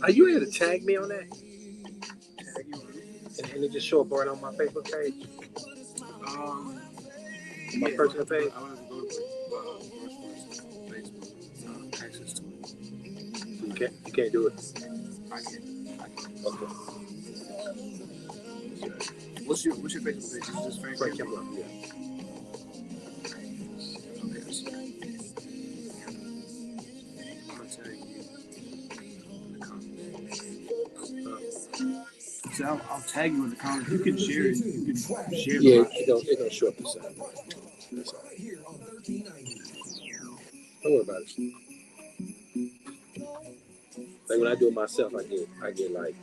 Are you able to tag me on that? Tag you on it? And it just show up right on my Facebook page? My personal page? I want to go to Brunch Bunch Facebook access to it. You can't do it? I can. Okay. What's your Facebook page? Is this Frank Campbell? Yeah. So I'll tag you in the comments. You can share it. You can share it. Yeah, it don't show up the same. That's all. Don't worry about it. Like when I do it myself, I get like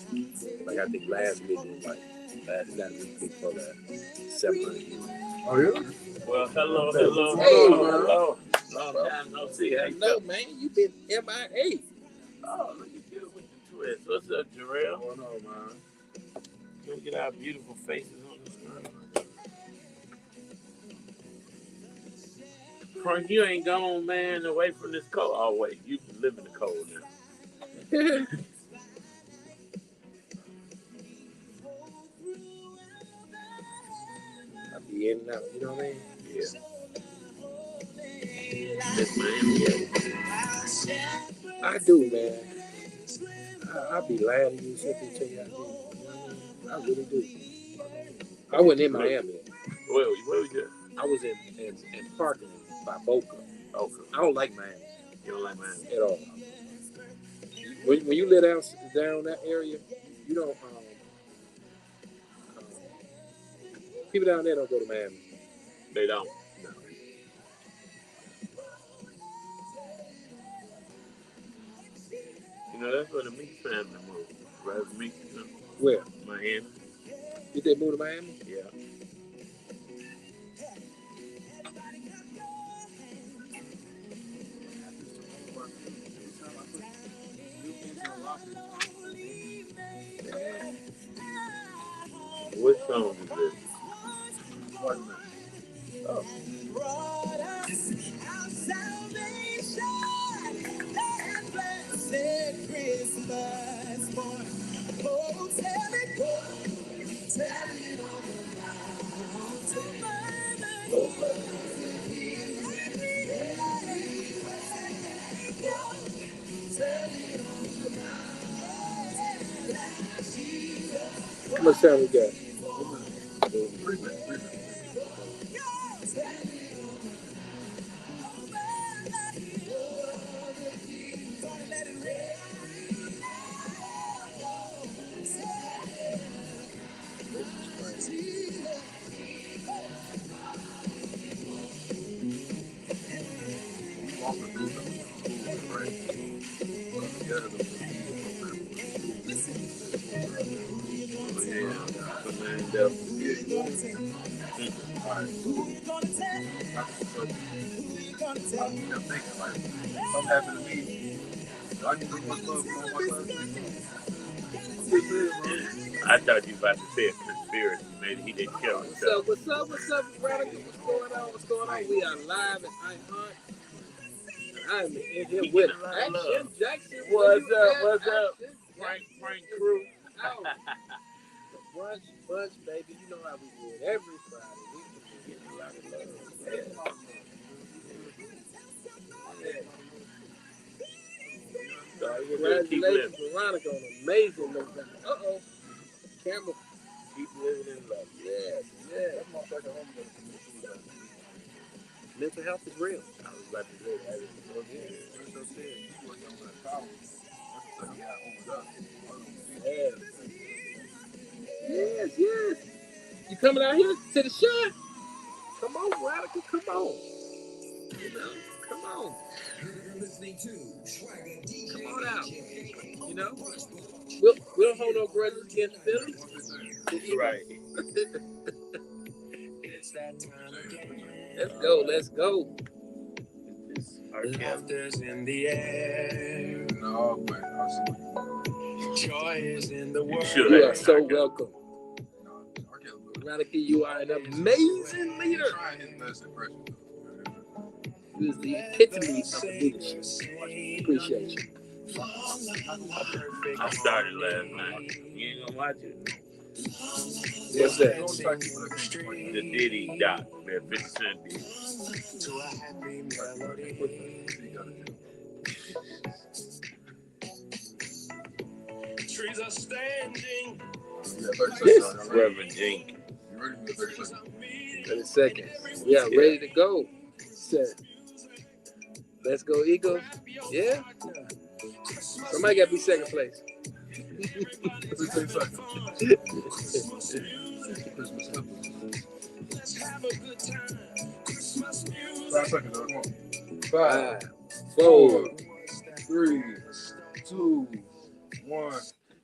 I think last week was like that week before that 700. Oh yeah. Well, hello. Hey, hello. Long time no see. How you doing, man? You been MIA. Oh, look at you with the twist. What's up, Jarrell? What's going on, man? Look at our beautiful faces on the screen. Frank, you ain't gone, man, away from this cold. Oh, wait, you live in the cold now. I'll be in and out, you know what I mean? Yeah. That's Miami. I do, man. I'll be lying to you if tell you I do. You know what I mean? I really do. I wasn't in Miami. Where was you? I was in Parkland by Boca. Okay. I don't like Miami. You don't like Miami at all. When you live down that area, you don't. People down there don't go to Miami. They don't. No. You know, that's where the Meek family moved. Right, Meek. Where? Miami. Did they move to Miami? Yeah. What song is this? Oh. How much time we got? 3 minutes. I thought you about to say a conspiracy. Maybe he didn't kill himself. What's up, Radical? What's going on? We are live at iHunt. I'm in here with Action Jackson. What's up? Frank Crew. The Brunch Bunch, baby. You know how we do it every Friday. We get a lot of love. Congratulations, Veronica, on an amazing look. Uh-oh. Camera. Keep living in love. Yes. Mental health is real. I was about to say that. Yes. You coming out here to the shot? Come on, Radical. Come on. Come on. Come on out. You know? We don't hold no grudges against Philly. Right. Let's go. Laughter's in the air. No, but joy is in the world. You are so welcome. Radical, you are an amazing leader. He was the epitome of leadership. Appreciate you. I started last night. You ain't gonna watch it? What's that? The Diddy doc that 50 Cent did. Trees are standing. This Reverend Jenkins. 30 seconds. Yeah, ready to go. Set. Let's go, Eagles. Yeah. Somebody got to be second place. Let's have a good time. Christmas music. 5 seconds, come on. 5, 4, 3, 2, 1.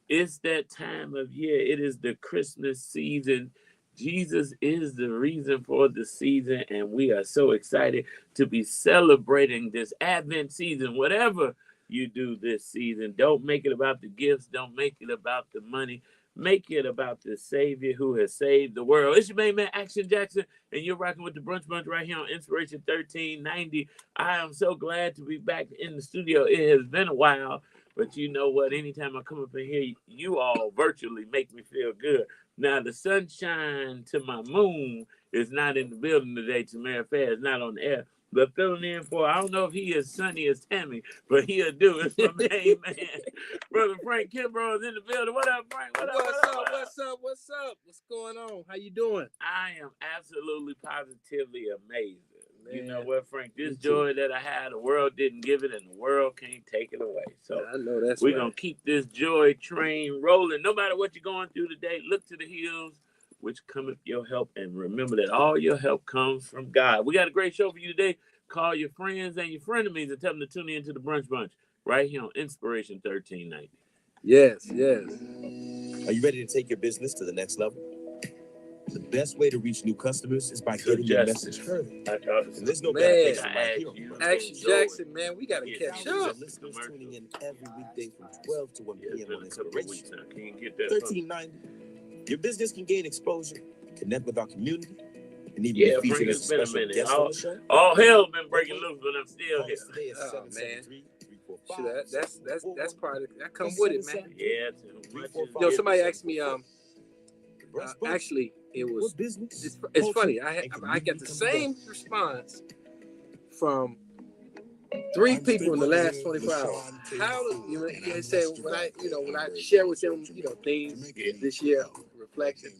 It's that time of year. It is the Christmas season. Jesus is the reason for the season, and we are so excited to be celebrating this Advent season. Whatever you do this season, don't make it about the gifts, don't make it about the money. Make it about the Savior who has saved the world. It's your main man, Action Jackson, and you're rocking with the Brunch Bunch right here on Inspiration 1390. I am so glad to be back in the studio. It has been a while. But you know what? Anytime I come up in here, you all virtually make me feel good. Now, the sunshine to my moon is not in the building today. Tamara Fair is not on the air. But filling in for, I don't know if he is sunny as Tammy, but he'll do it. My main man, Brother Frank Kimbrough is in the building. What up, Frank? What's up? What's going on? How you doing? I am absolutely positively amazed. Man, you know what, Frank? This joy that I had, the world didn't give it, and the world can't take it away. So I know that's we're going to keep this joy train rolling. No matter what you're going through today, look to the hills, which cometh your help, and remember that all your help comes from God. We got a great show for you today. Call your friends and your frenemies and tell them to tune in to the Brunch Bunch right here on Inspiration 1390. Yes. Are you ready to take your business to the next level? The best way to reach new customers is by getting your message heard. And there's no better place than right here. Action Jackson, man, we got to catch up. Listeners tuning in every weekday from 12 to 1 p.m. on Inspiration. Can you get that 1390. Your business can gain exposure, connect with our community, and even be featured as a special guest on the show. All hell been breaking loose, but I'm still here. Oh, man. That's part of it. That comes with it, man. Yeah. Yo, somebody asked me, actually, it was, it's funny. I got the same response from 3 people in the last 24 hours. How do they say when I share with them, things this year, reflection,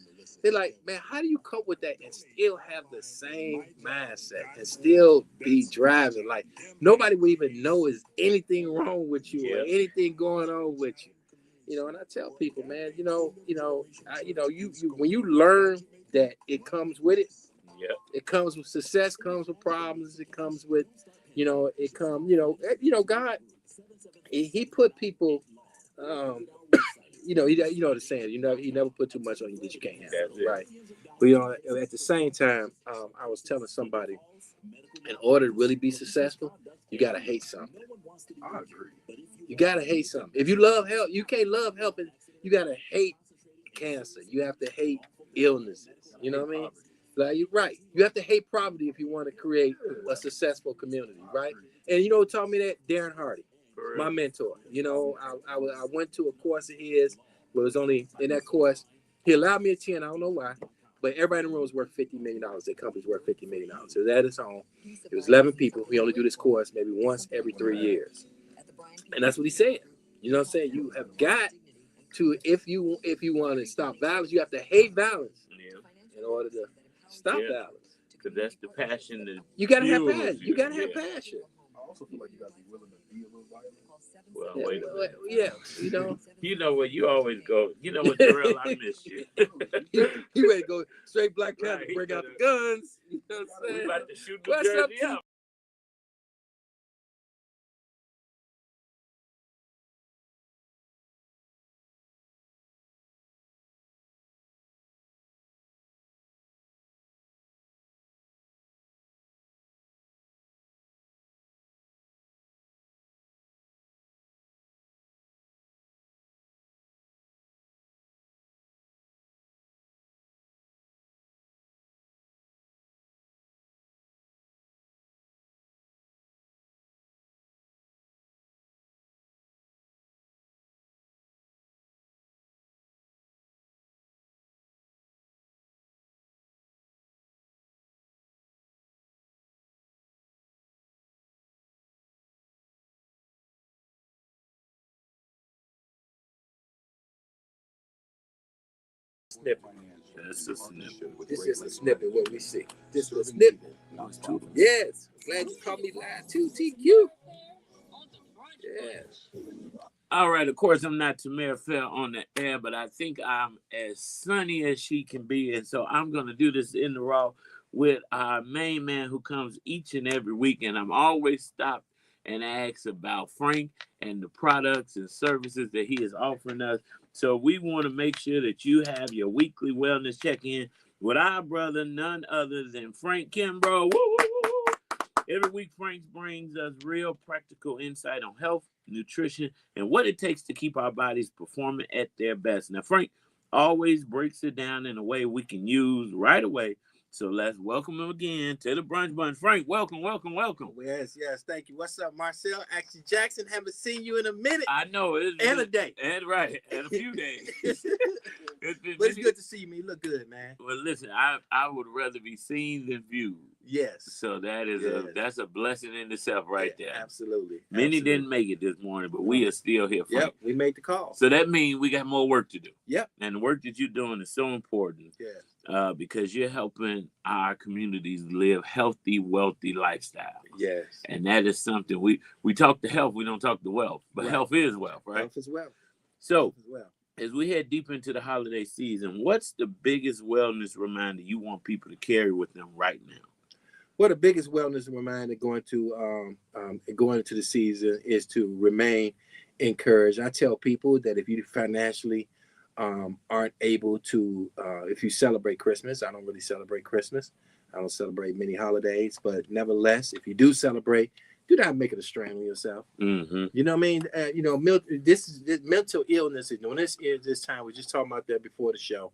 they're like, man, how do you cope with that and still have the same mindset and still be driving? Like nobody will even know is anything wrong with you or anything going on with you. And I tell people, man, you when you learn that it comes with it, it comes with success, comes with problems, it comes with, God, he put people, you know the saying, he never put too much on you that you can't handle, right? But at the same time, I was telling somebody, in order to really be successful, you gotta hate something. I agree. You gotta hate something. If you love health, you can't love helping. You gotta hate cancer. You have to hate illnesses. You know what I mean? Like you're right. You have to hate poverty if you want to create a successful community, right? And who taught me that? Darren Hardy, my mentor. I went to a course of his, but it was only in that course. He allowed me to attend. I don't know why, but everybody in the room was worth $50 million. That company's worth $50 million. So that is home. It was 11 people. We only do this course maybe once every 3 years. And that's what he said. You know what I'm saying? You have got to, if you want to stop violence, you have to hate violence in order to stop violence. Because that's the passion that you gotta have passion. You gotta have passion. I also feel like you gotta be willing to be a little violent. Well, wait a minute. Yeah, You know what? You always go. You know what, Terrell? I miss you. He ready to go straight Black Panther, bring out the guns. You know what I'm saying? We about to shoot New Jersey up. Snippet. That's a snippet. This is a snippet what we see. This is a snippet. Yes. Glad you caught me live too, TQ. Yes. All right, of course, I'm not Tamara Fair on the air, but I think I'm as sunny as she can be. And so I'm going to do this in the raw with our main man who comes each and every week. And I'm always stopped and ask about Frank and the products and services that he is offering us. So we want to make sure that you have your weekly wellness check-in with our brother, none other than Frank Kimbrough. Woo, woo, woo, woo. Every week, Frank brings us real practical insight on health, nutrition, and what it takes to keep our bodies performing at their best. Now, Frank always breaks it down in a way we can use right away. So let's welcome him again to the Brunch Bunch. Frank, welcome, welcome, welcome. Yes, thank you. What's up, Marcel? Action Jackson, haven't seen you in a minute. I know. And a day. And right, and a few days. It's good to see you, man. You look good, man. Well, listen, I would rather be seen than viewed. Yes. So that is that's a blessing in itself right there. Absolutely. Many didn't make it this morning, but we are still here. Frank. Yep, we made the call. So that means we got more work to do. Yep. And the work that you're doing is so important. Yes. Because you're helping our communities live healthy, wealthy lifestyles. Yes. And that is something we talk to health, we don't talk to wealth, but health is wealth, right? Health is wealth. So as we head deep into the holiday season, what's the biggest wellness reminder you want people to carry with them right now? Well, the biggest wellness reminder going into the season is to remain encouraged. I tell people that if you financially aren't able to, if you celebrate Christmas, I don't really celebrate Christmas. I don't celebrate many holidays, but nevertheless, if you do celebrate, do not make it a strain on yourself. Mm-hmm. You know what I mean? This mental illness, when this time, we just talking about that before the show,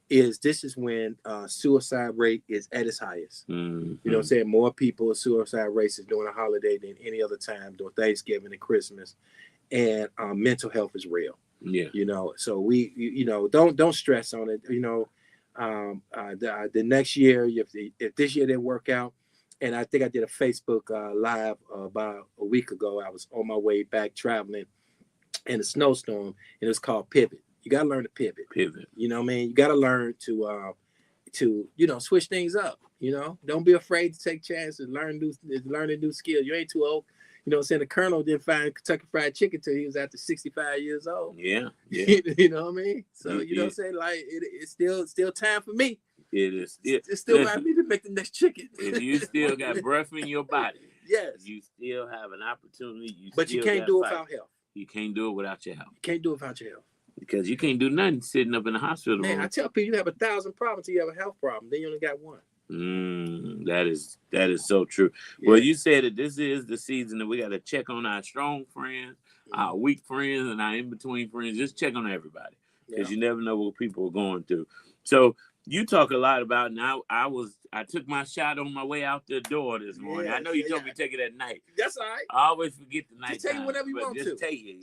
this is when suicide rate is at its highest. Mm-hmm. You know what I'm saying? More people suicide rates is during a holiday than any other time, during Thanksgiving and Christmas. And mental health is real. Yeah. You know, so we don't stress on it. You know, the next year, if this year didn't work out, and I think I did a Facebook live about a week ago. I was on my way back traveling in a snowstorm, and it was called Pivot. You got to learn to pivot. You know what I mean? You got to learn to switch things up. You know, don't be afraid to take chances, learn a new skill. You ain't too old. You know what I'm saying? The Colonel didn't find Kentucky Fried Chicken till he was after 65 years old. Yeah. You know what I mean? So, you know what I'm saying? Like, it's still time for me. It is. It's still time for me to make the next chicken. If you still got breath in your body, yes, you still have an opportunity. But you can't do it without health. You can't do it without your health. You can't do it without your health. Because you can't do nothing sitting up in the hospital room. I tell people you have 1,000 problems till you have a health problem. Then you only got one. That is so true. Yeah. Well, you said that this is the season that we got to check on our strong friends, our weak friends, and our in-between friends. Just check on everybody because you never know what people are going through. So you talk a lot about now. I took my shot on my way out the door this morning. I know you told me to take it at night. That's all right. I always forget the night. Just take it whenever you want to. Just take it.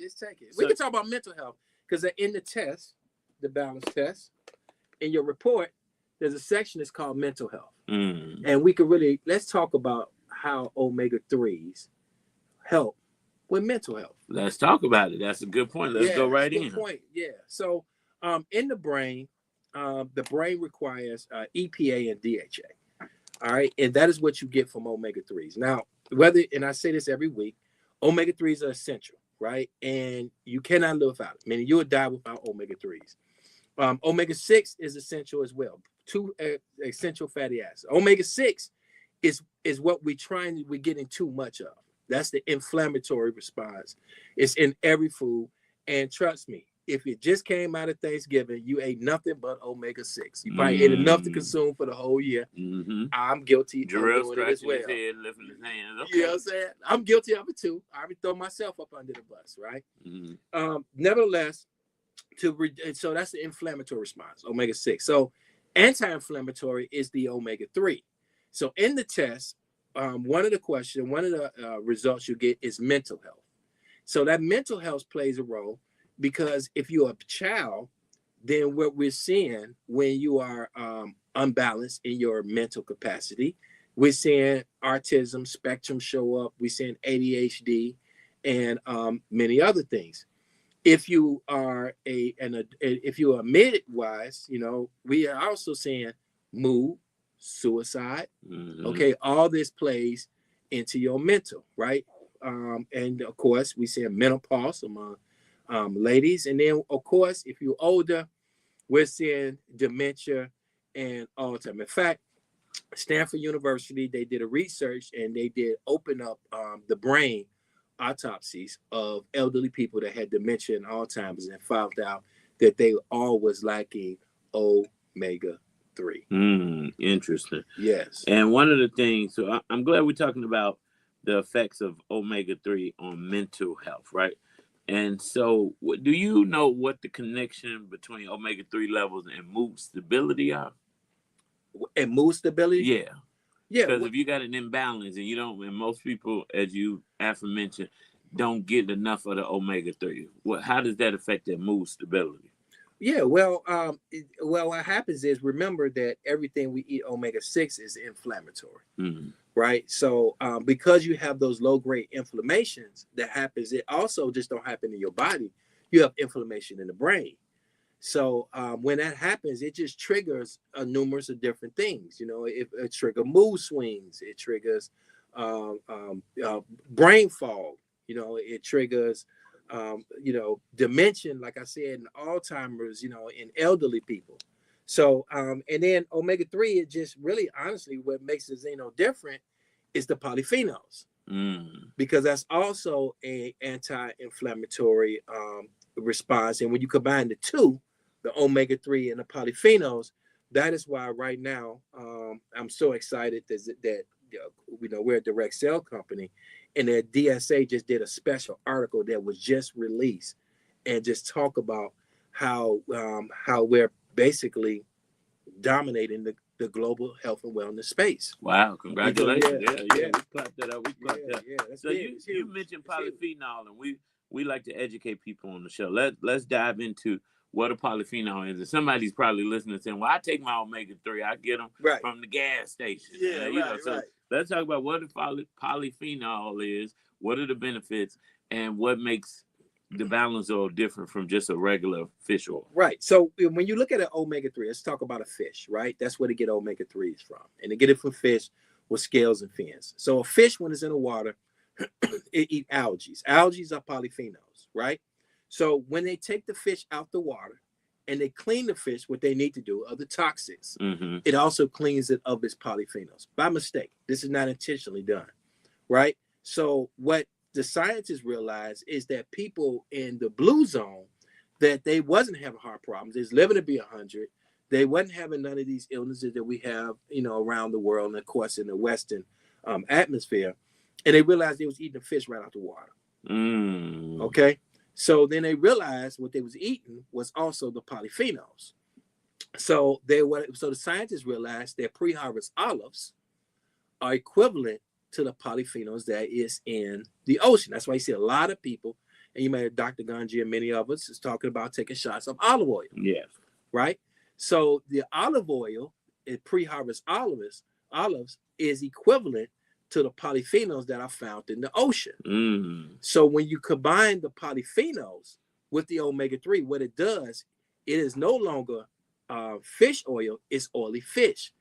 Just take it. We can talk about mental health because in the test, the balance test, in your report, there's a section that's called mental health. And we could let's talk about how omega-3s help with mental health. Let's talk about it. That's a good point. Let's go right in. Good point. Yeah. So in the brain requires EPA and DHA. All right. And that is what you get from omega-3s. Now, and I say this every week, omega-3s are essential, right? And you cannot live without it. Meaning you would die without omega-3s. Omega-6 is essential as well. 2 essential fatty acids. Omega-6 is what we're getting too much of. That's the inflammatory response. It's in every food. And trust me, if it just came out of Thanksgiving, you ate nothing but omega-6. You probably ate enough to consume for the whole year. I'm guilty of doing it as well. His head, lifting his hands. Okay. You know what I'm saying? I'm guilty of it too. I would throw myself up under the bus, right? Nevertheless, so that's the inflammatory response, omega-6. So anti-inflammatory is the omega-3. So in the test, one of the results you get is mental health. So that mental health plays a role because if you're a child, then what we're seeing when you are unbalanced in your mental capacity, we're seeing autism spectrum show up. We're seeing ADHD and many other things. If you are if you are midwise, we are also saying mood, suicide. Okay, all this plays into your mental, right? And of course, we say menopause among ladies, and then of course, if you're older, we're seeing dementia and Alzheimer's. In fact, Stanford University, they did a research and they did open up the brain autopsies of elderly people that had dementia and Alzheimer's, and found out that they all was lacking omega-3. Interesting. Yes. And one of the things, so I'm glad we're talking about the effects of omega-3 on mental health, right? And so, do you know what the connection between omega-3 levels and mood stability are? And mood stability? Yeah. Because if you got an imbalance and you don't, and most people, as you aforementioned, don't get enough of the omega-3, how does that affect their mood stability? Yeah, well, what happens is, remember that everything we eat omega-6 is inflammatory, right? So because you have those low-grade inflammations that happens, it also just don't happen in your body. You have inflammation in the brain. So when that happens, it just triggers a numerous of different things. It triggers mood swings. It triggers brain fog. It triggers dementia, like I said, in Alzheimer's, in elderly people. So and then omega-3, it just really, honestly, what makes the Xeno different is the polyphenols, because that's also a anti-inflammatory response. And when you combine the two, the omega-3 and the polyphenols, that is why right now I'm so excited that we're a direct sale company, and that DSA just did a special article that was just released, and just talk about how we're basically dominating the global health and wellness space. Wow, congratulations. Yeah. We clapped that up. So you mentioned polyphenol, and we like to educate people on the show. Let's dive into what a polyphenol is. And somebody's probably listening saying, well, I take my omega-3, I get them from the gas station. So let's talk about what a polyphenol is, what are the benefits, and what makes the balance oil different from just a regular fish oil. Right. So when you look at an omega-3, let's talk about a fish, right? That's where they get omega-3s from. And they get it from fish with scales and fins. So a fish, when it's in the water, it eats algae. Algae are polyphenols, right? So when they take the fish out the water and they clean the fish, what they need to do are the toxins. It also cleans it of its polyphenols by mistake. This is not intentionally done, right? So what the scientists realized is that people in the blue zone, that they wasn't having heart problems. They was living to be 100. They wasn't having none of these illnesses that we have, around the world, and of course in the Western atmosphere. And they realized they was eating the fish right out the water. Okay. So then they realized what they was eating was also the polyphenols. So the scientists realized that pre-harvest olives are equivalent to the polyphenols that is in the ocean. That's why you see a lot of people, and you may have Dr. Ganji and many of us is talking about taking shots of olive oil. Yes. Right? So the olive oil in pre-harvest olives is equivalent to the polyphenols that are found in the ocean. So when you combine the polyphenols with the omega-3, what it does, it is no longer fish oil, it's oily fish,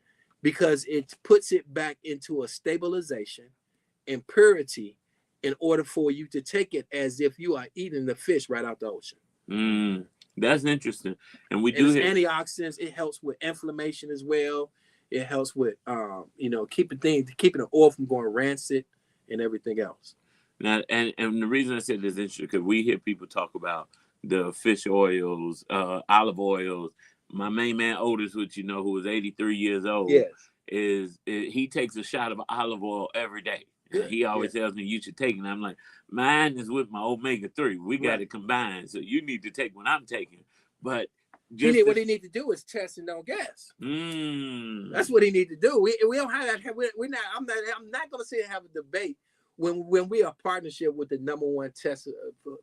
because it puts it back into a stabilization and purity in order for you to take it as if you are eating the fish right out the ocean. That's interesting. And it's antioxidants. It helps with inflammation as well. It helps with keeping the oil from going rancid and everything else. Now, and the reason I said this is interesting because we hear people talk about the fish oils, olive oils. My main man Otis, which who is 83 years old, he takes a shot of olive oil every day. He always tells me you should take it. And I'm like, mine is with my omega-3. We got it combined, so you need to take what I'm taking. But what he need to do is test and don't guess. That's what he need to do. We don't have that. I'm not going to sit and have a debate when we are partnership with the #1 test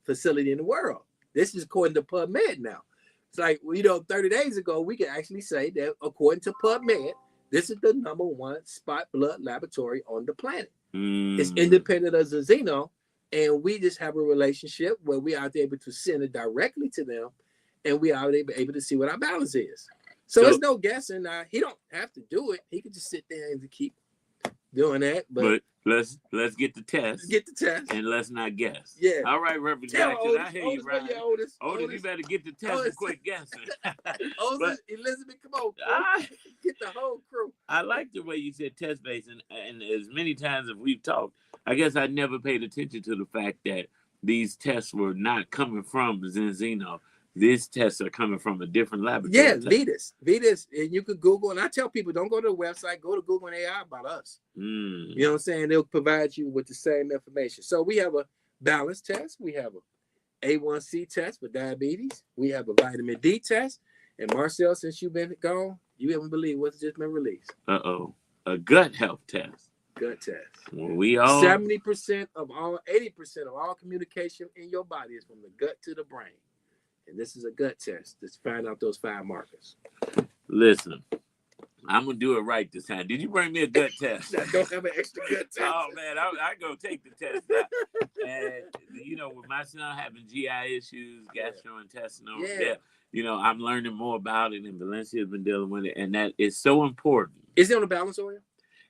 facility in the world. This is according to PubMed now. It's like 30 days ago we can actually say that according to PubMed, this is the #1 spot blood laboratory on the planet. It's independent of the Xeno, And we just have a relationship where we are able to send it directly to them, and we are able to see what our balance is. So there's no guessing. He don't have to do it. He could just sit there and keep doing that. But let's get the test. Get the test. And let's not guess. Yeah. All right, Reverend Jackson, I hear you, right? Otis, you better get the test and quit guessing. Otis, Elizabeth, come on. Get the whole crew. I like the way you said test-based, and as many times as we've talked, I guess I never paid attention to the fact that these tests were not coming from Zenzino. These tests are coming from a different laboratory. Yeah, Vitas. And you could Google, and I tell people, don't go to the website, go to Google and AI about us. You know what I'm saying? They'll provide you with the same information. So we have a balance test. We have a A1C test for diabetes. We have a vitamin D test. And Marcel, since you've been gone, you haven't believed what's just been released. A gut health test. Gut test. Well, we all 80% of all communication in your body is from the gut to the brain. And this is a gut test to find out those 5 markers. Listen, I'm going to do it right this time. Did you bring me a gut test? I don't have an extra gut test. Oh, man, I go take the test now. And, with my son having GI issues, gastrointestinal, I'm learning more about it, and Valencia's been dealing with it, and that is so important. Is he on the balance oil?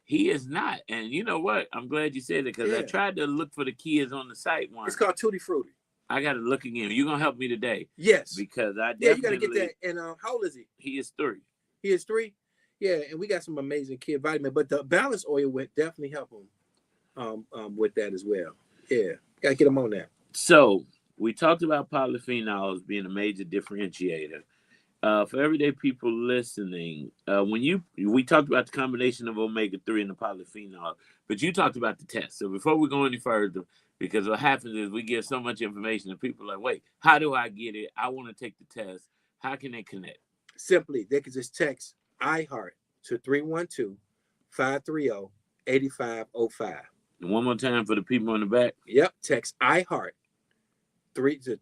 He is not. And you know what? I'm glad you said it, because I tried to look for the kids on the site once. It's called Tutti Frutti. I got to look again. You're going to help me today. Yes. Because I definitely... Yeah, you got to get that. And how old is he? He is 3. He is 3? Yeah, and we got some amazing kid vitamin. But the balance oil would definitely help him with that as well. Yeah, got to get him on that. So, we talked about polyphenols being a major differentiator. For everyday people listening, we talked about the combination of omega-3 and the polyphenol, but you talked about the test. So before we go any further, because what happens is we give so much information and people are like, wait, how do I get it? I want to take the test. How can they connect? Simply, they can just text iHeart to 312-530-8505. And one more time for the people in the back. Yep, text iHeart to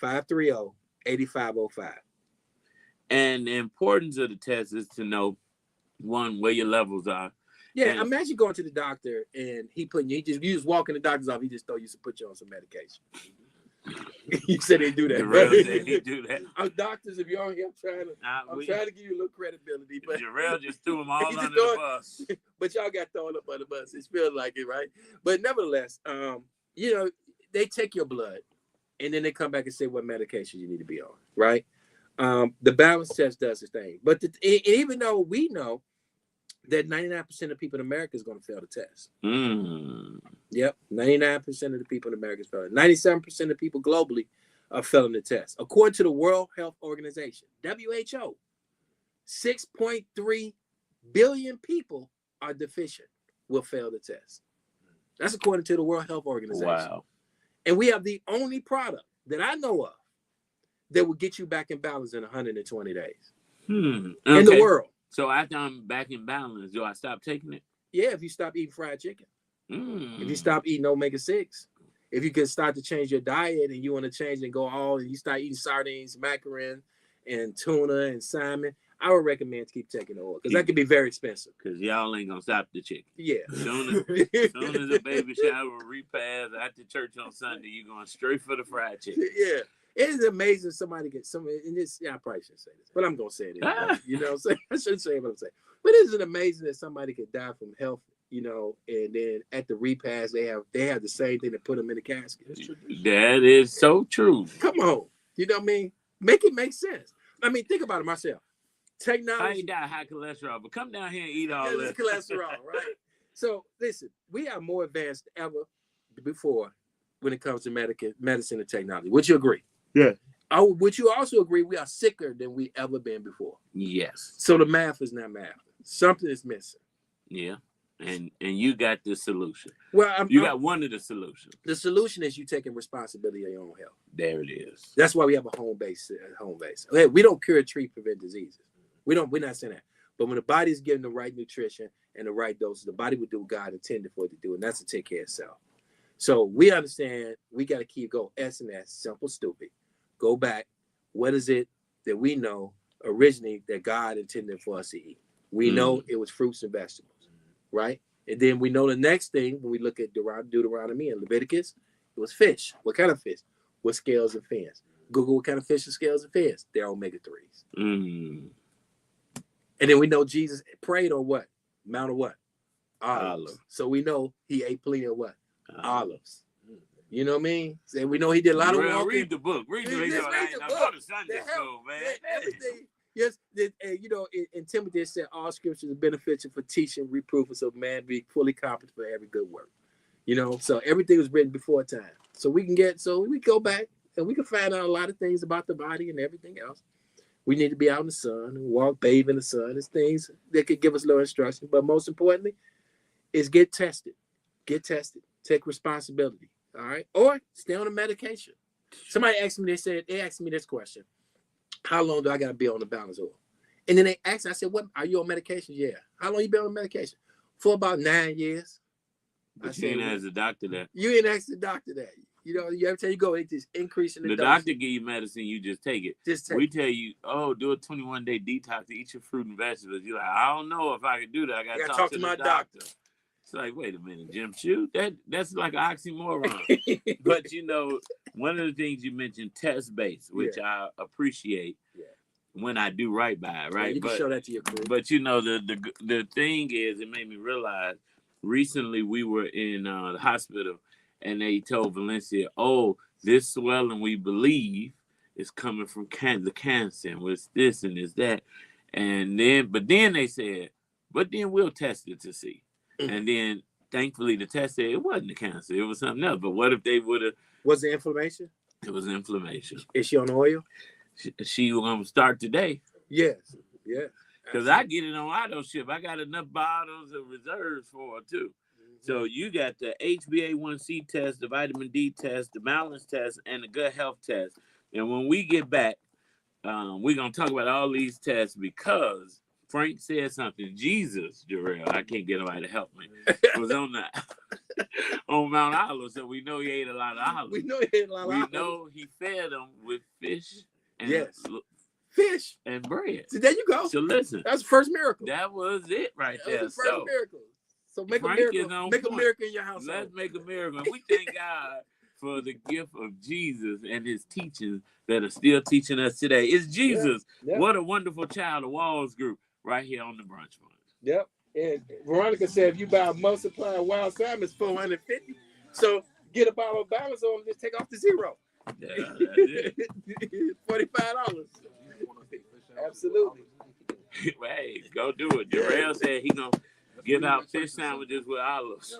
312-530-8505. And the importance of the test is to know, one, where your levels are. Yeah, and imagine going to the doctor and you just walk in the doctor's office, he just told you to put you on some medication. You said they do that. They do that. Doctors, if you're on here, I'm trying to give you a little credibility. But Jarrell just threw them all under the bus. But y'all got thrown up under the bus. It feels like it, right? But nevertheless, they take your blood and then they come back and say what medication you need to be on, right? The balance test does its thing. But even though we know that 99% of people in America is going to fail the test. Yep, 99% of the people in America is failing. 97% of people globally are failing the test. According to the World Health Organization, WHO, 6.3 billion people are deficient, will fail the test. That's according to the World Health Organization. Wow. And we have the only product that I know of that will get you back in balance in 120 days in the world. So after I'm back in balance, do I stop taking it? Yeah, if you stop eating fried chicken. If you stop eating omega-6. If you can start to change your diet and you want to change and you start eating sardines, mackerel, and tuna and salmon, I would recommend to keep taking the oil because that can be very expensive. Because y'all ain't going to stop the chicken. Yeah. As soon as a baby shower repast after church on Sunday, you're going straight for the fried chicken. Yeah. It is amazing somebody gets somebody in this. Yeah, I probably shouldn't say this, but I'm gonna say it. You know what I'm saying? I shouldn't say what I'm saying. But isn't it amazing that somebody could die from health, and then at the repast they have the same thing to put them in the casket. That is so true. Come on. You know what I mean? Make it make sense. I mean, think about it myself. Technology. I ain't die high cholesterol, but come down here and eat all this cholesterol, right? So listen, we are more advanced than ever before when it comes to medicine and technology. Would you agree? Yeah. Would you also agree we are sicker than we ever been before? Yes. So the math is not math. Something is missing. Yeah. And you got the solution. Well, you got one of the solutions. The solution is you taking responsibility of your own health. There it is. That's why we have a home base. Okay, we don't cure, treat, prevent diseases. We're not saying that. But when the body is given the right nutrition and the right doses, the body will do what God intended for it to do, and that's to take care of itself. So we understand we got to keep going. S&S, simple, stupid. Go back. What is it that we know originally that God intended for us to eat? We know it was fruits and vegetables, right? And then we know the next thing when we look at Deuteronomy and Leviticus, it was fish. What kind of fish? With scales and fins. Google what kind of fish and scales and fins. They're omega-3s. Mm. And then we know Jesus prayed on what? Mount of what? Olives. Olive. So we know he ate plenty of what? Olives. You know what I mean? So we know he did a lot of walking. Read the book. Read the book. Go to Sunday school, man. Everything. Yes, and you know, in Timothy it said all scriptures are beneficial for teaching, reproof, so man be fully competent for every good work. You know, so everything was written before time. So we go back and we can find out a lot of things about the body and everything else. We need to be out in the sun and walk, bathe in the sun. There's things that could give us little instruction. But most importantly, is get tested. Get tested. Take responsibility. All right. Or stay on the medication. Somebody asked me, they asked me this question. How long do I gotta be on the balance oil? And then they asked, I said, what are you on medication? Yeah. How long you been on medication? For about 9 years. But you ain't asked the doctor that. You ain't asked the doctor that. You know, every time you go, it just increasing the dose. Doctor give you medicine, you just take it. We tell you, do a 21-day detox, eat your fruit and vegetables. You're like, I don't know if I can do that. I gotta talk to my doctor. It's like, wait a minute, Jim Shoe, that's like an oxymoron. But you know, one of the things you mentioned, test-based, which I appreciate when I do right by it, right? Yeah, you can show that to your crew. But you know, the thing is, it made me realize, recently we were in the hospital and they told Valencia, this swelling we believe is coming from the cancer, and it's this and it's that. And then they said, but then we'll test it to see. And then, thankfully, the test said it wasn't the cancer. It was something else. But what if they would have... Was it inflammation? It was inflammation. Is she on oil? She was going to start today. Yes. Yeah. Because I get it on auto ship. I got enough bottles of reserves for her, too. Mm-hmm. So you got the HbA1c test, the vitamin D test, the balance test, and the gut health test. And when we get back, we're going to talk about all these tests because... Frank said something. Jesus, Jarrell, I can't get nobody to help me. Was on Mount Olive, so we know he ate a lot of olives. We know he ate a lot of olives. We know he fed them with fish and fish and bread. So there you go. So listen, that's the first miracle. That was it right there. That was the first miracle. So make Frank a miracle. Make a miracle in your house. Let's make a miracle. We thank God for the gift of Jesus and his teachings that are still teaching us today. It's Jesus. Yeah. What a wonderful child of Walls Group. Right here on the Brunch Bunch. Yep. And Veronica said if you buy a multiply of wild salmon, it's $450. So get a bottle of balance on, just take off the zero. Yeah, that's it. $45. Absolutely. Hey, go do it. Jarrell said he gonna give out fish sandwiches with olives.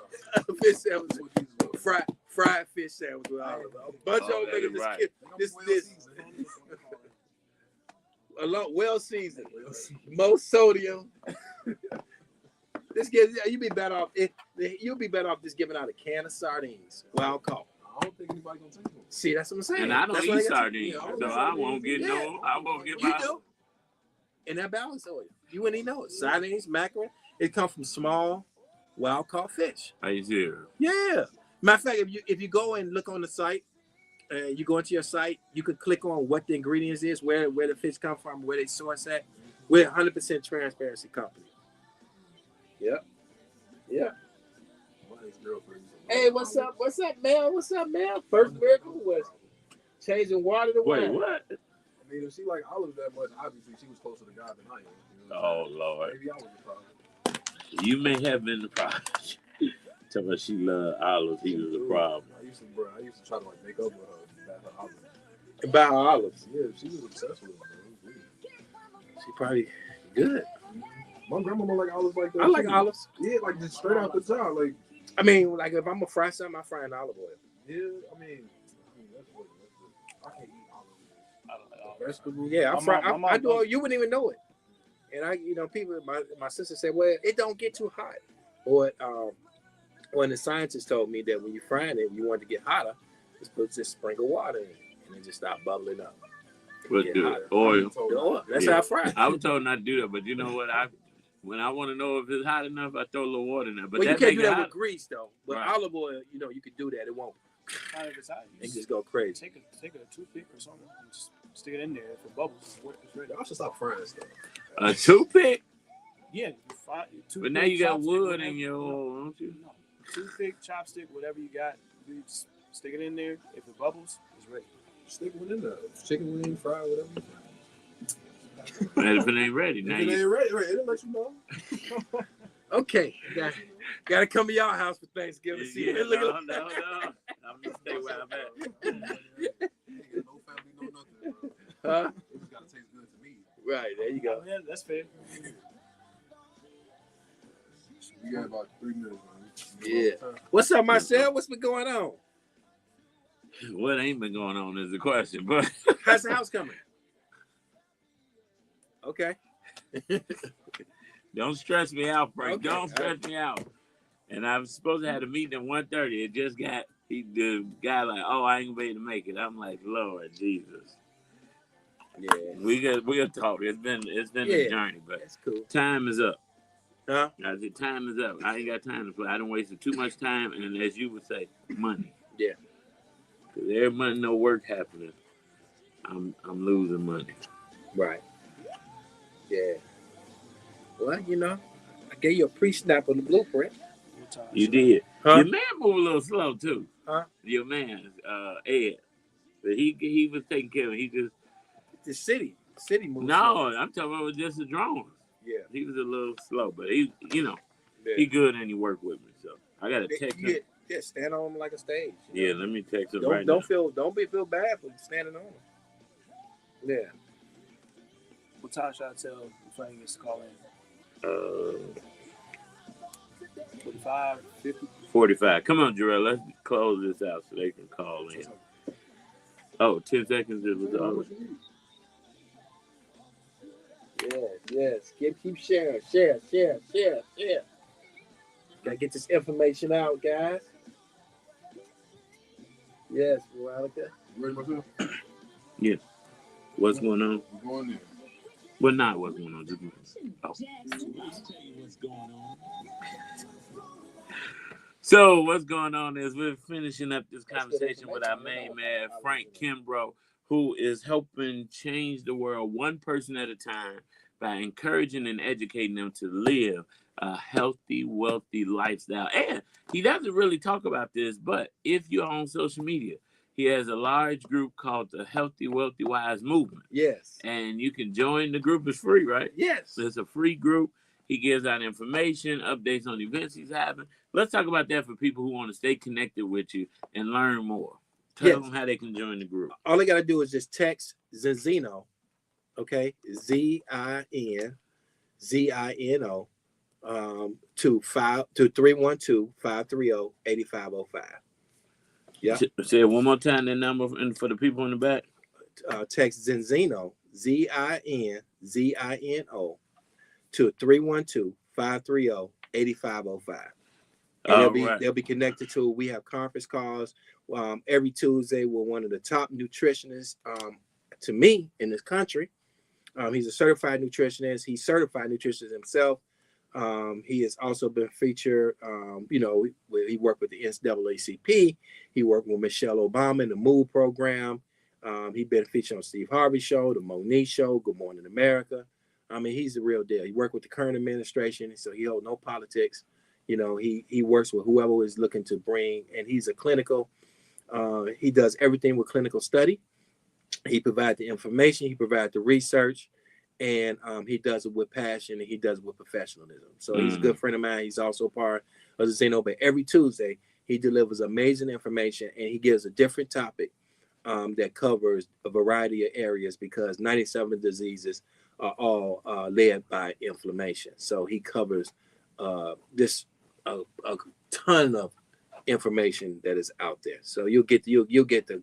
Fish sandwiches with fried fish sandwich with olives. A bunch of them making this. A lot well seasoned, most sodium. You'll be better off just giving out a can of sardines, wild caught. I don't think anybody's gonna take them. See, that's what I'm saying. And I don't eat sardines, so I won't get I won't get my. You do. And that balance oil, you wouldn't even know it. Sardines, mackerel, it comes from small, wild caught fish. Are you serious? Yeah. Matter of fact, if you go and look on the site. You go into your site, you can click on what the ingredients is, where the fish come from, where they source at. We're 100% transparency company. Yep. Yeah. Hey, what's up? What's up, Mel? What's up, Mel? First miracle was changing water to wine. Wait, what? I mean, if she like olives that much, obviously she was closer to God than I am. You know? Oh, Lord. Maybe I was the problem. You may have been the problem. Tell her she loved olives. He was the problem. I used to try to like make up with her about her olives. About her olives? Yeah, she was obsessed with them. She probably good. My grandmama like olives like that. I like olives. Yeah, like just straight out the jar. Like I mean, like if I'm gonna fry something, I fry in olive oil. Yeah, I mean that's what I can't eat olives. I like olives. Vegetables. Yeah, I do. You wouldn't even know it. And people. My sister said, "Well, it don't get too hot." Or when the scientists told me that when you frying it, you want it to get hotter, just put this sprinkle water in it, and it just stop bubbling up. With the oil. The oil. That's how I fry it. I was told not to do that, but you know what? When I want to know if it's hot enough, I throw a little water in there. But you can't do that with grease, though. But olive oil, you can do that. It won't. It just go crazy. Take a toothpick or something, and just stick it in there. If it bubbles, it's ready. I should stop frying stuff. A toothpick? Yeah, but now you got wood in your hole, don't you? No. Toothpick, chopstick, whatever you got, you just stick it in there. If it bubbles, it's ready. Stick one in there. Chicken wing, fry, whatever. And if it ain't ready, now if it ain't ready, right, it'll let you know. Okay, gotta come to y'all house for Thanksgiving. Yeah, no. I'm just stay where I'm at. No family, no nothing, bro. Huh? It just gotta taste good to me. Right, there you go. Yeah, that's fair. We got about 3 minutes, man. Yeah. What's up, Marcel? What's been going on? What ain't been going on is the question, but How's the house coming? Okay. don't stress me out, Frank. Okay. Don't stress me out. And I was supposed to have a meeting at 1:30. It just got the guy like, oh, I ain't gonna be able to make it. I'm like, Lord Jesus. Yeah. We'll talk. It's been a journey, but that's cool. Time is up. Huh? I said time is up. I ain't got time to play. I done wasted too much time, and as you would say, money. Yeah. Cause every month no work happening, I'm losing money. Right. Yeah. Well, you know, I gave you a pre-snap on the blueprint. You did. Huh? Your man moved a little slow too. Huh? Your man, Ed, but he was taking care of it. He just the city moved. No, slow. I'm talking about just the drones. Yeah. He was a little slow, but he, Yeah. he good and he worked with me. So I gotta text him. Yeah, stand on him like a stage. Yeah, let me text him don't, right don't now. Don't feel bad for standing on him. Yeah. What time should I tell Frank gets to call in? 45, 50? 45. Come on, Jarrell. Let's close this out so they can call in. Oh, 10 seconds it was all. Yes. Keep sharing. Share. Gotta get this information out, guys. Yes, Veronica. You ready, myself? Yeah. What's going on? I'm going there. Well, not what's going on. Just what's going on. So what's going on is we're finishing up this conversation with our main man, Frank Kimbrough, who is helping change the world one person at a time by encouraging and educating them to live a healthy, wealthy lifestyle. And he doesn't really talk about this, but if you're on social media, he has a large group called the Healthy, Wealthy, Wise Movement. Yes. And you can join. The group is free, right? Yes. It's a free group. He gives out information, updates on events he's having. Let's talk about that for people who want to stay connected with you and learn more. Tell them how they can join the group. All they got to do is just text Zinzino, okay? ZINZINO to 312-530-8505. Yeah. Say it one more time, that number for the people in the back. Text Zinzino, ZINZINO to 312-530-8505. And they'll be connected to. We have conference calls every Tuesday with one of the top nutritionists to me in this country. He's a certified nutritionist. He's certified nutritionist himself. He has also been featured. He worked with the NAACP. He worked with Michelle Obama in the MOVE program. He's been featured on Steve Harvey's show, the Monique Show, Good Morning America. I mean, he's the real deal. He worked with the current administration, so he holds no politics. You know, he works with whoever is looking to bring, and he's a clinical. He does everything with clinical study. He provides the information. He provides the research. And he does it with passion, and he does it with professionalism. So he's a good friend of mine. He's also part of the Zeno. But every Tuesday, he delivers amazing information, and he gives a different topic that covers a variety of areas because 97 diseases are all led by inflammation. So he covers a ton of information that is out there. So you'll get the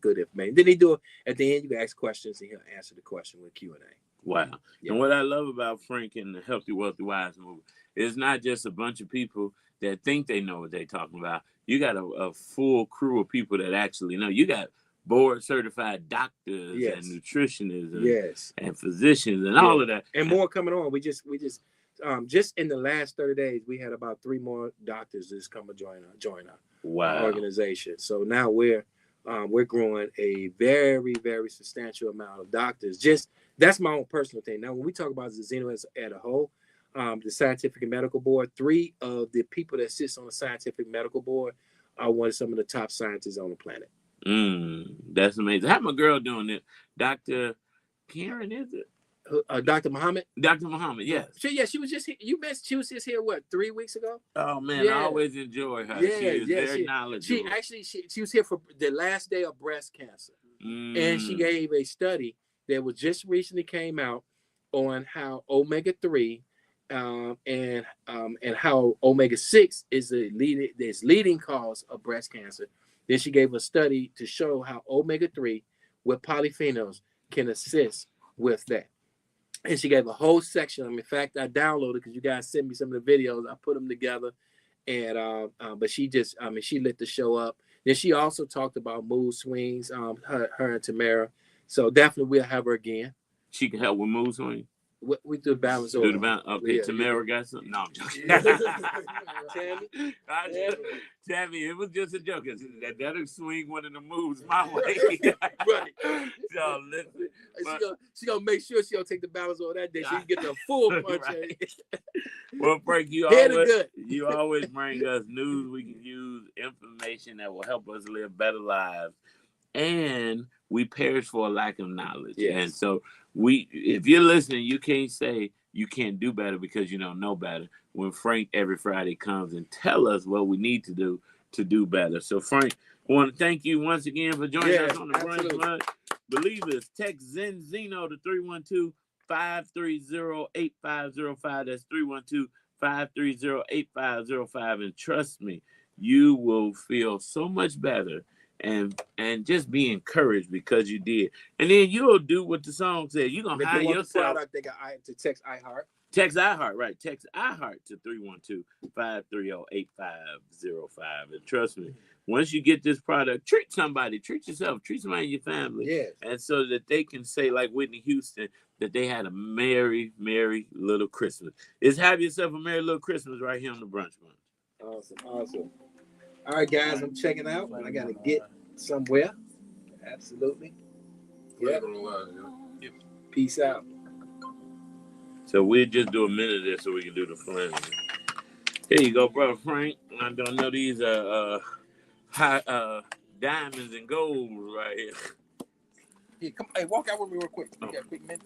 good information. Then he do it at the end. You can ask questions, and he'll answer the question with Q&A. Wow. Yeah. And what I love about Frank and the Healthy, Wealthy, Wise movement is not just a bunch of people that think they know what they're talking about. You got a full crew of people that actually know. You got board certified doctors and nutritionists and physicians and all of that. And more coming on. We just in the last 30 days, we had about 3 more doctors that's come to join our organization. So now we're growing a very, very substantial amount of doctors. That's my own personal thing. Now, when we talk about Zeno as a whole, the Scientific and Medical Board. 3 of the people that sits on the Scientific Medical Board are some of the top scientists on the planet. That's amazing. How my girl doing it? Dr. Karen, is it? Dr. Muhammad. Dr. Muhammad, yes. She was just here. She was just here, what, 3 weeks ago? Oh, man, I always enjoy her. Yeah, she is very knowledgeable. She was here for the last day of breast cancer. And she gave a study that was just recently came out on how omega-3 and how omega-6 is leading cause of breast cancer. Then she gave a study to show how omega-3 with polyphenols can assist with that. And she gave a whole section. In fact, I downloaded because you guys sent me some of the videos. I put them together, and but she just, she lit the show up. Then she also talked about mood swings. Her and Tamara. So definitely we'll have her again. She can help with mood swings. We do balance over. Do the balance. Okay, yeah, Tamara got something. No, I'm joking. Tammy, it was just a joke. That'll swing one of the moves my way. Right. So listen. She gonna make sure she don't take the balance over that day. She can get the full punch. Right. Well, Frank, you always bring us news we can use, information that will help us live better lives. And we perish for a lack of knowledge. Yes. And so if you're listening, you can't say you can't do better because you don't know better. When Frank every Friday comes and tell us what we need to do better. So Frank, I want to thank you once again for joining us on the Brunch Bunch. Believe us, text Zeno to 312-530-8505. That's 312-530-8505. And trust me, you will feel so much better. And just be encouraged because you did. And then you'll do what the song says. You're going to hire yourself. They got to text iHeart. Text iHeart, right. Text iHeart to 312-530-8505. And trust me, once you get this product, treat somebody, treat yourself, treat somebody in your family. Yes. And so that they can say, like Whitney Houston, that they had a merry, merry little Christmas. It's have yourself a merry little Christmas right here on the Brunch Bunch. Awesome. All right, guys, I'm checking out. I got to get somewhere. Absolutely. Yeah. Yep. Peace out. So we'll just do a minute of this so we can do the flamming. Here you go, brother Frank. I don't know, these are high diamonds and gold right here. Yeah, come. Hey, walk out with me real quick. You got a quick minute?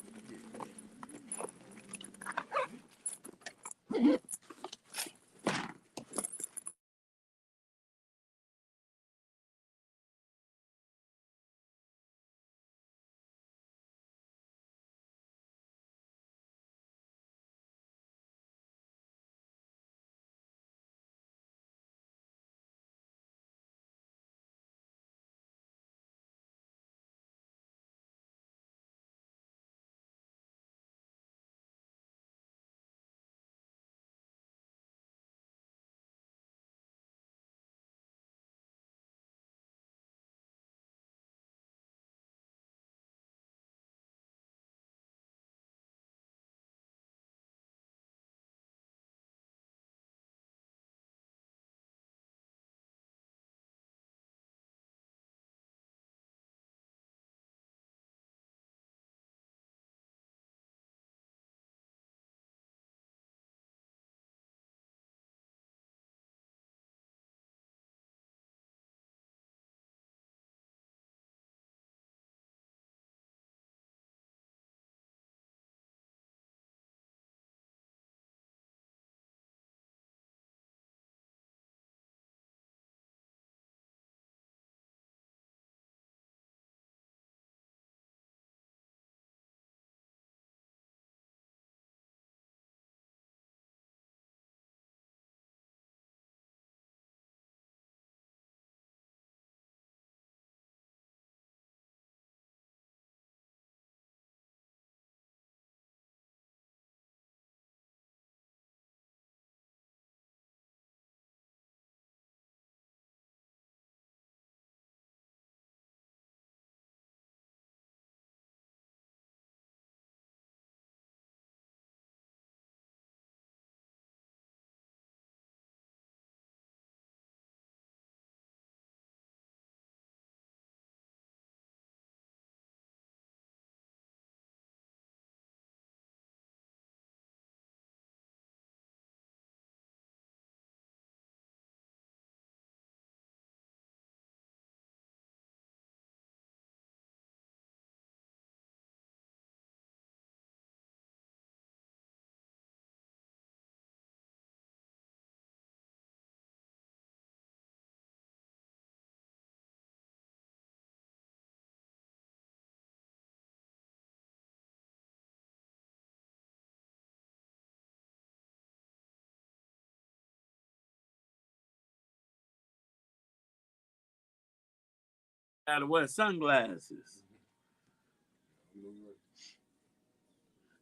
Gotta wear sunglasses.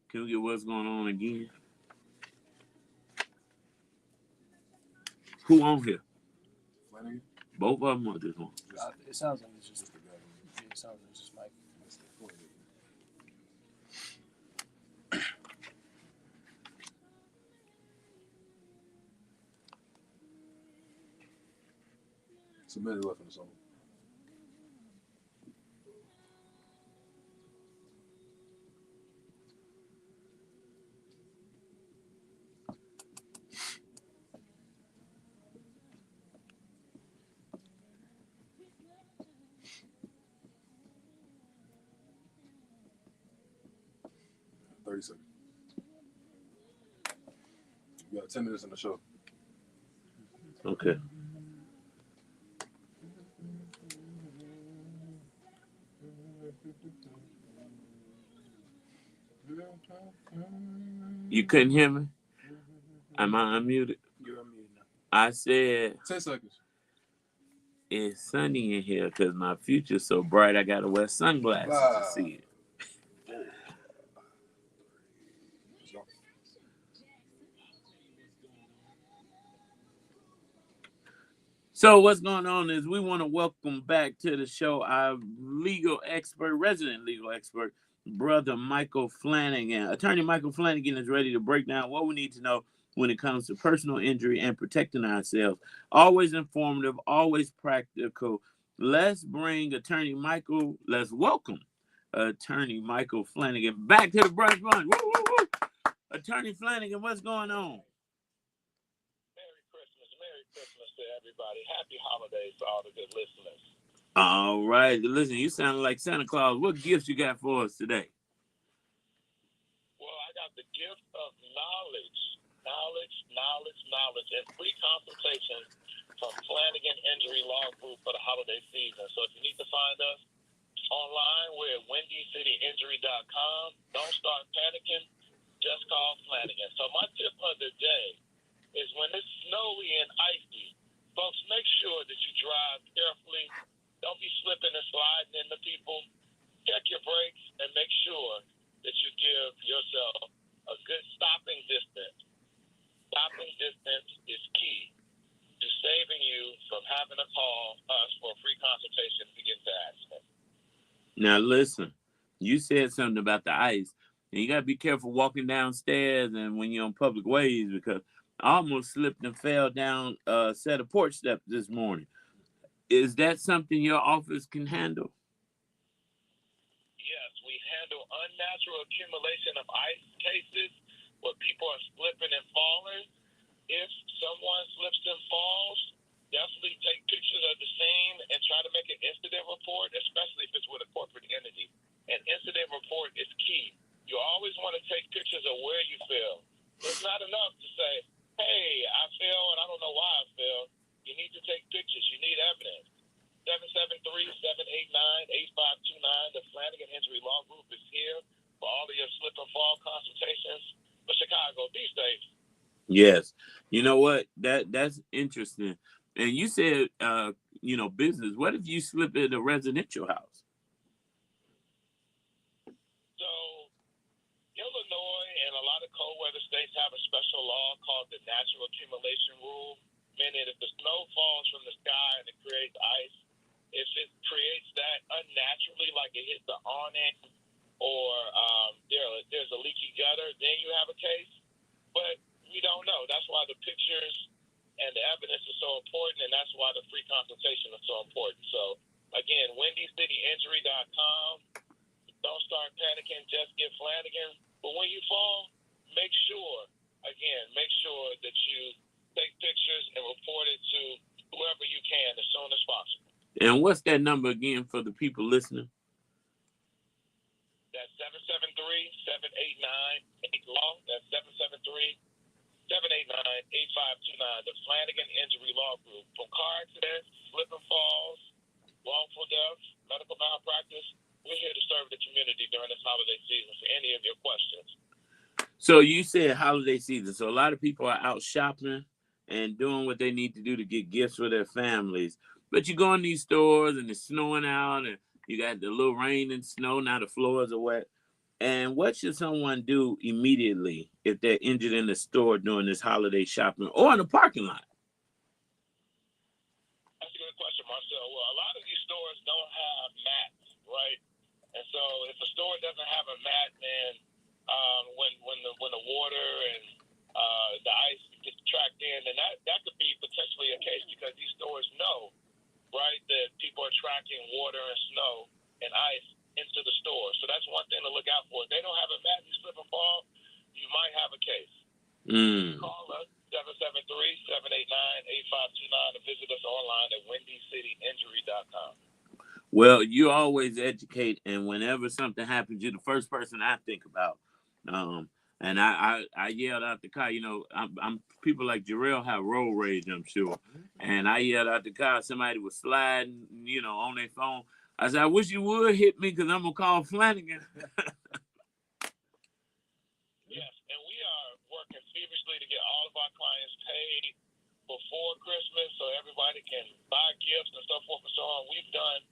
Can we get what's going on again? Who on here? Flanagan? Both of them or this one? It sounds like it's just the guy. It sounds like it's just Mike. It's a minute left in the song. Seconds. You got 10 minutes in the show. Okay. You couldn't hear me? Am I unmuted? You're unmuted now. I said 10 seconds. It's sunny in here because my future's so bright I gotta wear sunglasses to see it. So what's going on is we want to welcome back to the show our legal expert, resident legal expert, Brother Michael Flanagan. Attorney Michael Flanagan is ready to break down what we need to know when it comes to personal injury and protecting ourselves. Always informative, always practical. Let's bring Attorney Michael, let's welcome Attorney Michael Flanagan back to the Brunch Bunch. Woo, woo, woo. Attorney Flanagan, what's going on? Merry Christmas to everybody. Happy holidays to all the good listeners. All right. Listen, you sound like Santa Claus. What gifts you got for us today? Well, I got the gift of knowledge, and free consultation from Flanagan Injury Law Group for the holiday season. So if you need to find us online, we're at WindyCityInjury.com. Don't start panicking. Just call Flanagan. So my tip of the day is when it's snowy and icy, folks, make sure that you drive carefully. Don't be slipping and sliding into people. Check your brakes and make sure that you give yourself a good stopping distance. Stopping distance is key to saving you from having to call us for a free consultation if you get into accident. Now, listen, you said something about the ice. And you got to be careful walking downstairs and when you're on public ways because I almost slipped and fell down a set of porch steps this morning. Is that something your office can handle? Yes, we handle unnatural accumulation of ice cases where people are slipping and falling. If someone slips and falls, definitely take pictures of the scene and try to make an incident report, especially if it's with a corporate entity. An incident report is key. You always want to take pictures of where you fell. It's not enough to say, hey, I fell and I don't know why I fell. You need to take pictures. You need evidence. 773-789-8529. The Flanagan Injury Law Group is here for all of your slip and fall consultations for Chicago. Be safe. Yes. You know what? That's interesting. And you said, business. What if you slip in a residential house? So, Illinois and a lot of cold weather states have a special law called the natural accumulation rule, meaning if the snow falls from the sky and it creates ice, if it creates that unnaturally, like it hits the awning or there's a leaky gutter, then you have a case. But we don't know. That's why the pictures and the evidence is so important, and that's why the free consultation is so important. So, again, WindyCityInjury.com. Don't start panicking. Just get Flanagan. But when you fall, make sure that you take pictures and report it to whoever you can as soon as possible. And what's that number again for the people listening? That's 773-789-8-LAW. That's 773-789-8529. The Flanagan Injury Law Group. From car accidents, slip and falls, wrongful death, medical malpractice, we're here to serve the community during this holiday season for any of your questions. So you said holiday season. So a lot of people are out shopping and doing what they need to do to get gifts for their families. But you go in these stores and it's snowing out and you got the little rain and snow. Now the floors are wet. And what should someone do immediately if they're injured in the store during this holiday shopping or in the parking lot? That's a good question, Marcel. Well, a lot of these stores don't have mats, right? And so if a store doesn't have a mat, then when the water and the ice gets tracked in, and that could be potentially a case because these stores know, right, that people are tracking water and snow and ice into the store. So that's one thing to look out for. If they don't have a mat, you slip and fall, you might have a case. Call us 773-789-8529 and visit us online at windycityinjury.com. Well, you always educate, and whenever something happens, you're the first person I think about. And I yelled out the car. You know, I'm people like Jarrell have road rage, I'm sure. And I yelled out the car. Somebody was sliding, you know, on their phone. I said, I wish you would hit me because I'm gonna call Flanagan. Yes, and we are working feverishly to get all of our clients paid before Christmas so everybody can buy gifts and so forth and so on. We've done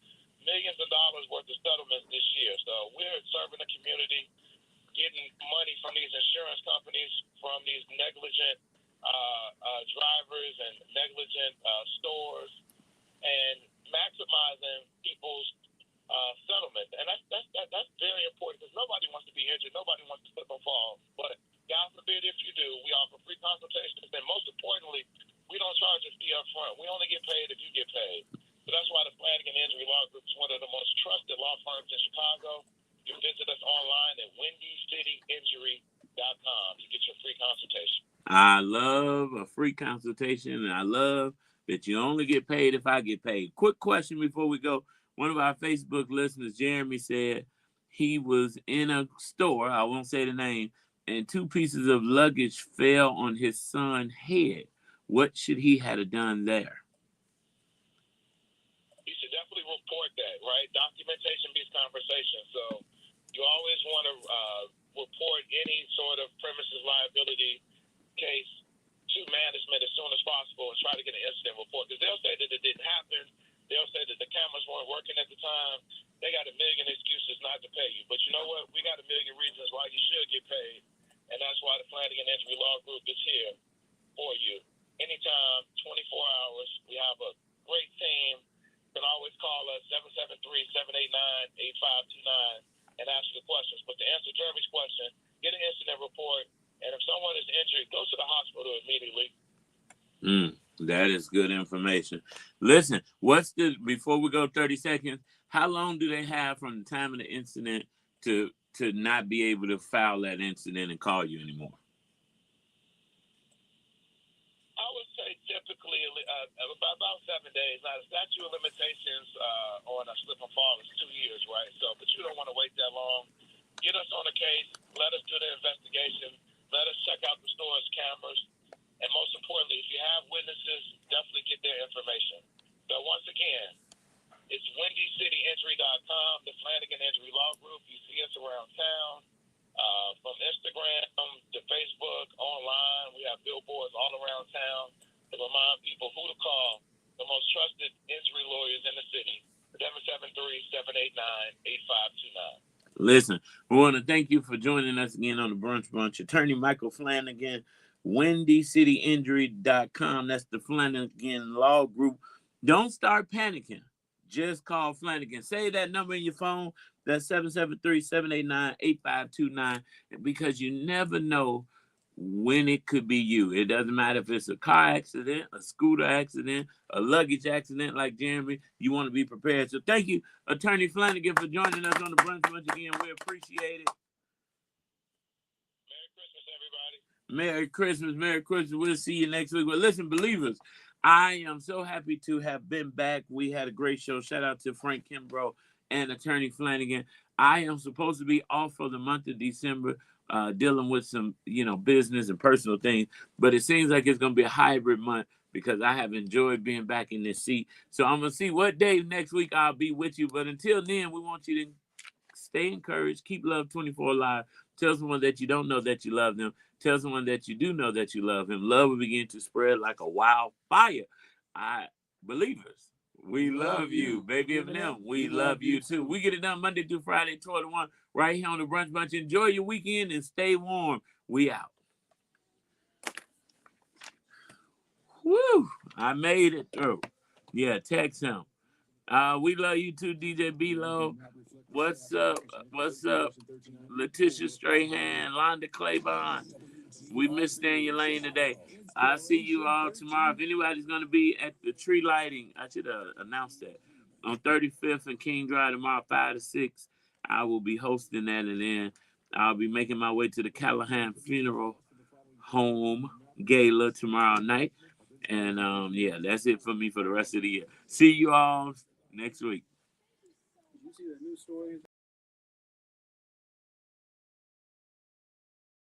millions of dollars worth of settlements this year. So we're serving the community, getting money from these insurance companies, from these negligent drivers and negligent stores, and maximizing people's settlement. And that's very important because nobody wants to be injured. Nobody wants to slip and fall. But God forbid if you do, we offer free consultations. And most importantly, we don't charge a fee up front. We only get paid if you get paid. So that's why the Flanagan Injury Law Group is one of the most trusted law firms in Chicago. You can visit us online at windycityinjury.com to get your free consultation. I love a free consultation, and I love that you only get paid if I get paid. Quick question before we go. One of our Facebook listeners, Jeremy, said he was in a store, I won't say the name, and 2 pieces of luggage fell on his son's head. What should he have done there? You should definitely report that, right? Documentation beats conversation. So you always want to report any sort of premises liability case to management as soon as possible and try to get an incident report. Because they'll say that it didn't happen. They'll say that the cameras weren't working at the time. They got a million excuses not to pay you. But you know what? We got a million reasons why you should get paid. And that's why the Flanagan Injury Law Group is here for you. Anytime, 24 hours. We have a great team. You can always call us 773-789-8529 and ask your questions. But to answer Jeremy's question, get an incident report. And if someone is injured, go to the hospital immediately. That is good information. Listen, before we go 30 seconds, how long do they have from the time of the incident to not be able to file that incident and call you anymore? I would say typically about 7 days. Now, the statute of limitations on a slip and fall is 2 years, right? So, but you don't want to wait that long. Get us on the case. Let us do the investigation. Let us check out the store's cameras. And most importantly, if you have witnesses, definitely get their information. So once again, it's windycityinjury.com, the Flanagan Injury Law Group. You see us around town, from Instagram to Facebook, online. We have billboards all around town to remind people who to call. The most trusted injury lawyers in the city, 773-789-8529. Listen, we want to thank you for joining us again on the Brunch Bunch. Attorney Michael Flanagan, windycityinjury.com. That's the Flanagan Law Group. Don't start panicking. Just call Flanagan. Save that number in your phone. That's 773-789-8529. Because you never know when it could be you. It doesn't matter if it's a car accident, a scooter accident, a luggage accident like Jeremy. You want to be prepared. So thank you, Attorney Flanagan, for joining us on the Brunch Bunch again. We appreciate it. Merry Christmas, everybody. Merry Christmas. Merry Christmas. We'll see you next week. But listen, believers, I am so happy to have been back. We had a great show. Shout out to Frank Kimbrough and Attorney Flanagan. I am supposed to be off for the month of December, dealing with some, business and personal things. But it seems like it's going to be a hybrid month because I have enjoyed being back in this seat. So I'm going to see what day next week I'll be with you. But until then, we want you to stay encouraged. Keep Love 24 alive. Tell someone that you don't know that you love them. Tell someone that you do know that you love him. Love will begin to spread like a wildfire. Believers, We love you. Baby Eminem, we love you too. We get it done Monday through Friday, 12 to 1, right here on the Brunch Bunch. Enjoy your weekend and stay warm. We out. Woo! I made it through. Yeah, text him. We love you too, DJ B-Lo. What's up? What's up? Letitia Strahan, Londa Claiborne. We missed Daniel Lane today. I'll see you all tomorrow. If anybody's going to be at the tree lighting, I should announce that. On 35th and King Drive tomorrow, 5 to 6, I will be hosting that. And then I'll be making my way to the Callahan Funeral Home Gala tomorrow night. And yeah, that's it for me for the rest of the year. See you all next week. Did you see the news story?